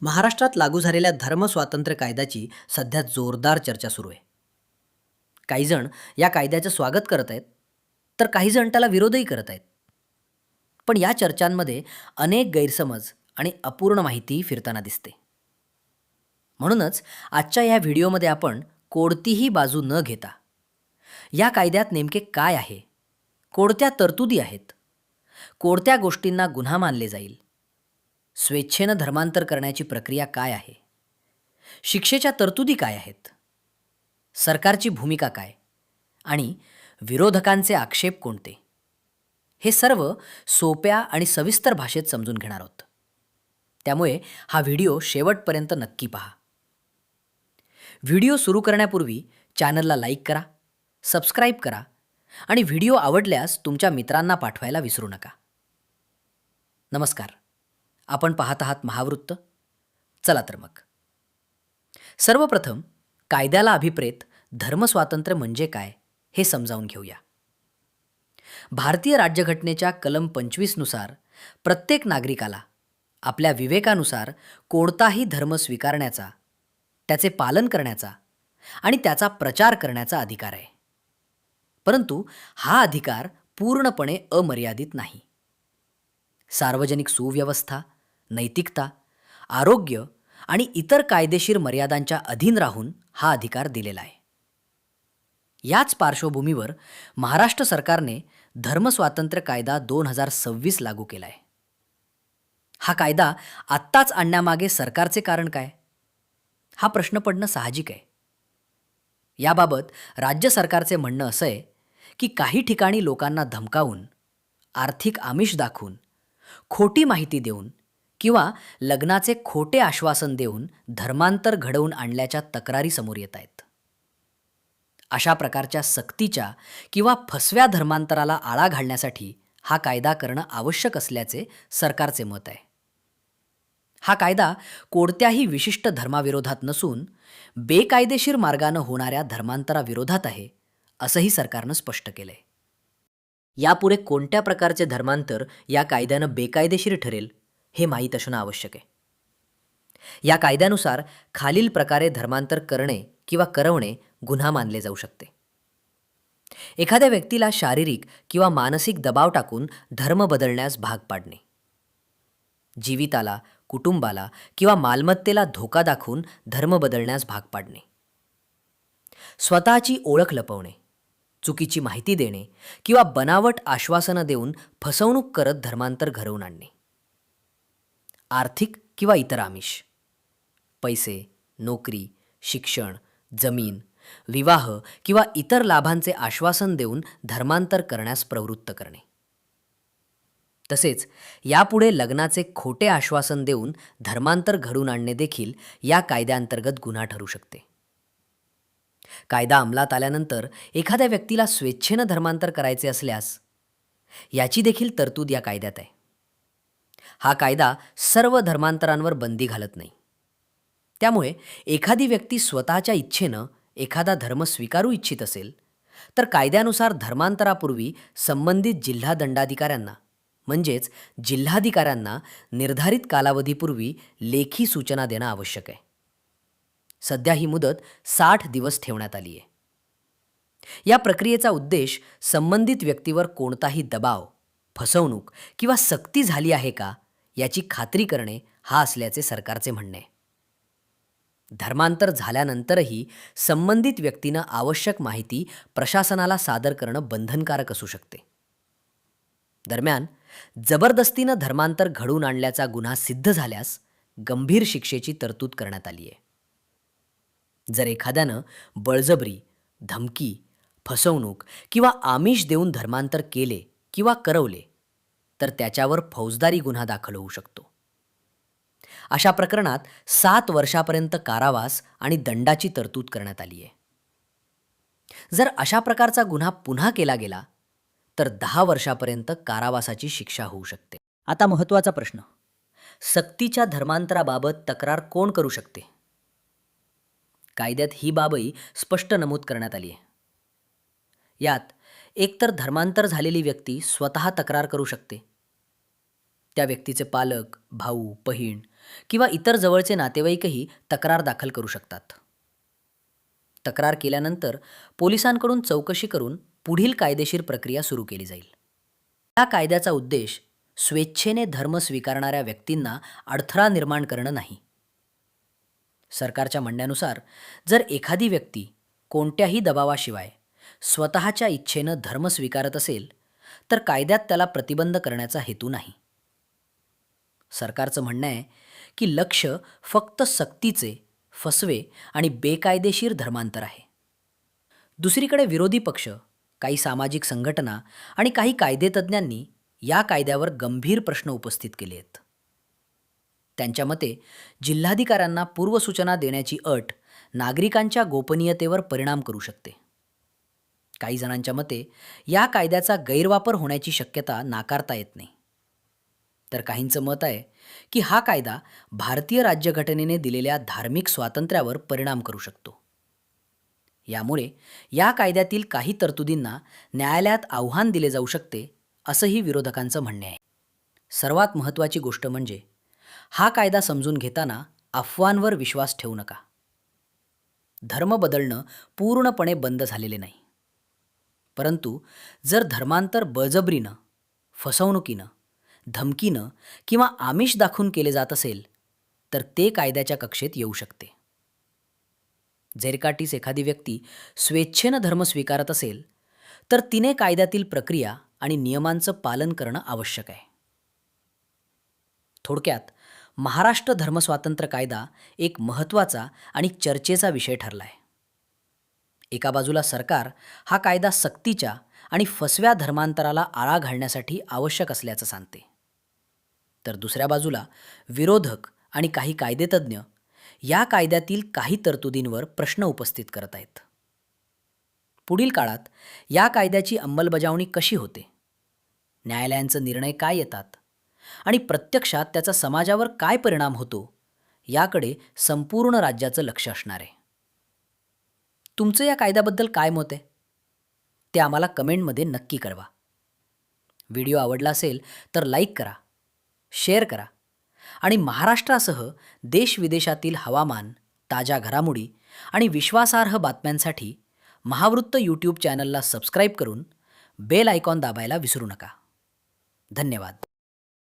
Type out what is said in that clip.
महाराष्ट्रात लागू झालेल्या धर्मस्वातंत्र्य कायद्याची सध्या जोरदार चर्चा सुरू आहे. काही जण या कायद्याचं स्वागत करत आहेत, तर काही जण त्याला विरोधही करत आहेत. पण या चर्चांमध्ये अनेक गैरसमज आणि अपूर्ण माहिती फिरताना दिसते. म्हणूनच आजच्या या व्हिडिओमध्ये आपण कोणतीही बाजू न घेता या कायद्यात नेमके काय आहे, कोणत्या तरतुदी आहेत, कोणत्या गोष्टींना गुन्हा मानले जाईल, स्वेच्छेनं धर्मांतर करण्याची प्रक्रिया काय आहे, शिक्षेच्या तरतुदी काय आहेत, सरकारची भूमिका काय आणि विरोधकांचे आक्षेप कोणते, हे सर्व सोप्या आणि सविस्तर भाषेत समजून घेणार आहोत. त्यामुळे हा व्हिडिओ शेवटपर्यंत नक्की पहा. व्हिडिओ सुरू करण्यापूर्वी चॅनलला लाईक करा, सबस्क्राईब करा आणि व्हिडिओ आवडल्यास तुमच्या मित्रांना पाठवायला विसरू नका. नमस्कार, आपण पाहत आहात महावृत्त. चला तर मग. सर्वप्रथम कायद्याला अभिप्रेत धर्मस्वातंत्र्य म्हणजे काय हे समजावून घेऊया. भारतीय राज्यघटनेच्या कलम 25 नुसार प्रत्येक नागरिकाला आपल्या विवेकानुसार कोणताही धर्म स्वीकारण्याचा, त्याचे पालन करण्याचा आणि त्याचा प्रचार करण्याचा अधिकार आहे. परंतु हा अधिकार पूर्णपणे अमर्यादित नाही. सार्वजनिक सुव्यवस्था, नैतिकता, आरोग्य आणि इतर कायदेशीर मर्यादांच्या अधीन राहून हा अधिकार दिलेला आहे. याच पार्श्वभूमीवर महाराष्ट्र सरकारने धर्मस्वातंत्र्य कायदा 2026 लागू केला आहे. हा कायदा आत्ताच आणण्यामागे सरकारचे कारण काय, हा प्रश्न पडणं साहजिक आहे. याबाबत राज्य सरकारचे म्हणणं असं आहे की काही ठिकाणी लोकांना धमकावून, आर्थिक आमिष दाखवून, खोटी माहिती देऊन किंवा लग्नाचे खोटे आश्वासन देऊन धर्मांतर घडवून आणल्याच्या तक्रारी समोर येत आहेत. अशा प्रकारच्या सक्तीच्या किंवा फसव्या धर्मांतराला आळा घालण्यासाठी हा कायदा करणं आवश्यक असल्याचे सरकारचे मत आहे. हा कायदा कोणत्याही विशिष्ट धर्माविरोधात नसून बेकायदेशीर मार्गानं होणाऱ्या धर्मांतराविरोधात आहे, असंही सरकारनं स्पष्ट केलंय. यापुढे कोणत्या प्रकारचे धर्मांतर या कायद्यानं बेकायदेशीर ठरेल हे माहीत असणं आवश्यक आहे. या कायद्यानुसार खालील प्रकारे धर्मांतर करणे किंवा करवणे गुन्हा मानले जाऊ शकते. एखाद्या व्यक्तीला शारीरिक किंवा मानसिक दबाव टाकून धर्म बदलण्यास भाग पाडणे, जीविताला, कुटुंबाला किंवा मालमत्तेला धोका दाखवून धर्म बदलण्यास भाग पाडणे, स्वतःची ओळख लपवणे, चुकीची माहिती देणे किंवा बनावट आश्वासनं देऊन फसवणूक करत धर्मांतर घडवून आणणे, आर्थिक किंवा इतर आमिष, पैसे, नोकरी, शिक्षण, जमीन, विवाह किंवा इतर लाभांचे आश्वासन देऊन धर्मांतर करण्यास प्रवृत्त करणे. तसेच यापुढे लग्नाचे खोटे आश्वासन देऊन धर्मांतर घडवून आणणे देखील या कायद्याअंतर्गत गुन्हा ठरू शकते. कायदा अंमलात आल्यानंतर एखाद्या व्यक्तीला स्वेच्छेनं धर्मांतर करायचे असल्यास याची देखील तरतूद या कायद्यात आहे. हा कायदा सर्व धर्मांतरांवर बंदी घालत नाही. त्यामुळे एखादी व्यक्ती स्वतःच्या इच्छेनं एखादा धर्म स्वीकारू इच्छित असेल तर कायद्यानुसार धर्मांतरापूर्वी संबंधित जिल्हा दंडाधिकाऱ्यांना म्हणजेच जिल्हाधिकाऱ्यांना निर्धारित कालावधीपूर्वी लेखी सूचना देणं आवश्यक आहे. सध्या ही मुदत 60 दिवस ठेवण्यात आली आहे. या प्रक्रियेचा उद्देश संबंधित व्यक्तीवर कोणताही दबाव, फसवणूक किंवा सक्ती झाली आहे का याची खात्री करणे हा असल्याचे सरकारचे म्हणणे आहे. धर्मांतर झाल्यानंतरही संबंधित व्यक्तीनं आवश्यक माहिती प्रशासनाला सादर करणं बंधनकारक असू शकते. दरम्यान जबरदस्तीनं धर्मांतर घडवून आणल्याचा गुन्हा सिद्ध झाल्यास गंभीर शिक्षेची तरतूद करण्यात आली आहे. जर एखाद्यानं बळजबरी, धमकी, फसवणूक किंवा आमिष देऊन धर्मांतर केले किंवा करवले तर त्याच्यावर फौजदारी गुन्हा दाखल होऊ शकतो. अशा प्रकरणात 7 वर्षापर्यंत कारावास आणि दंडाची तरतूद करण्यात आली आहे. जर अशा प्रकारचा गुन्हा पुन्हा केला गेला तर 10 वर्षापर्यंत कारावासाची शिक्षा होऊ शकते. आता महत्त्वाचा प्रश्न, सक्तीच्या धर्मांतराबाबत तक्रार कोण करू शकते? कायद्यात ही बाबही स्पष्ट नमूद करण्यात आली आहे. यात एकतर धर्मांतर झालेली व्यक्ती स्वतः तक्रार करू शकते, त्या व्यक्तीचे पालक, भाऊ, बहीण किंवा इतर जवळचे नातेवाईकही तक्रार दाखल करू शकतात. तक्रार केल्यानंतर पोलिसांकडून चौकशी करून पुढील कायदेशीर प्रक्रिया सुरू केली जाईल. या कायद्याचा उद्देश स्वेच्छेने धर्म स्वीकारणाऱ्या व्यक्तींना अडथळा निर्माण करणं नाही. सरकारच्या म्हणण्यानुसार जर एखादी व्यक्ती कोणत्याही दबावाशिवाय स्वतःच्या इच्छेनं धर्म स्वीकारत असेल तर कायद्यात त्याला प्रतिबंध करण्याचा हेतू नाही. सरकारचं म्हणणं आहे की लक्ष्य फक्त सक्तीचे, फसवे आणि बेकायदेशीर धर्मांतर आहे. दुसरीकडे विरोधी पक्ष, काही सामाजिक संघटना आणि काही कायदेतज्ञांनी या कायद्यावर गंभीर प्रश्न उपस्थित केले आहेत. त्यांच्या मते जिल्हाधिकाऱ्यांना पूर्वसूचना देण्याची अट नागरिकांच्या गोपनीयतेवर परिणाम करू शकते. काही जणांच्या मते या कायद्याचा गैरवापर होण्याची शक्यता नाकारता येत नाही. तर काहींचं मत आहे की हा कायदा भारतीय राज्यघटनेने दिलेल्या धार्मिक स्वातंत्र्यावर परिणाम करू शकतो. यामुळे या कायद्यातील काही तरतुदींना न्यायालयात आव्हान दिले जाऊ शकते, असंही विरोधकांचं म्हणणे आहे. सर्वात महत्त्वाची गोष्ट म्हणजे हा कायदा समजून घेताना अफवांवर विश्वास ठेवू नका. धर्म बदलणं पूर्णपणे बंद झालेले नाही. परंतु जर धर्मांतर बळजबरीनं, फसवणुकीनं, धमकीनं किंवा आमिष दाखवून केले जात असेल तर ते कायद्याच्या कक्षेत येऊ शकते. जैरकाटीस एखादी व्यक्ती स्वेच्छेनं धर्म स्वीकारत असेल तर तिने कायद्यातील प्रक्रिया आणि नियमांचं पालन करणं आवश्यक आहे. थोडक्यात महाराष्ट्र धर्मस्वातंत्र्य कायदा एक महत्त्वाचा आणि चर्चेचा विषय ठरला आहे. एका बाजूला सरकार हा कायदा सक्तीच्या आणि फसव्या धर्मांतराला आळा घालण्यासाठी आवश्यक असल्याचं सांगते, तर दुसऱ्या बाजूला विरोधक आणि काही कायदेतज्ञ या कायद्यातील काही तरतुदींवर प्रश्न उपस्थित करत आहेत. पुढील काळात या कायद्याची अंमलबजावणी कशी होते, न्यायालयांचे निर्णय काय येतात आणि प्रत्यक्षात त्याचा समाजावर काय परिणाम होतो, याकडे संपूर्ण राज्याचं लक्ष असणार आहे. तुमचं या कायद्याबद्दल काय मत आहे ते आम्हाला कमेंटमध्ये नक्की कळवा. व्हिडिओ आवडला असेल तर लाईक करा, शेअर करा आणि महाराष्ट्रासह देश-विदेशातील हवामान, ताज्या घडामोडी आणि विश्वासार्ह बातम्यांसाठी महावृत्त यूट्यूब चॅनलला सबस्क्राईब करून बेल आयकॉन दाबायला विसरू नका. धन्यवाद.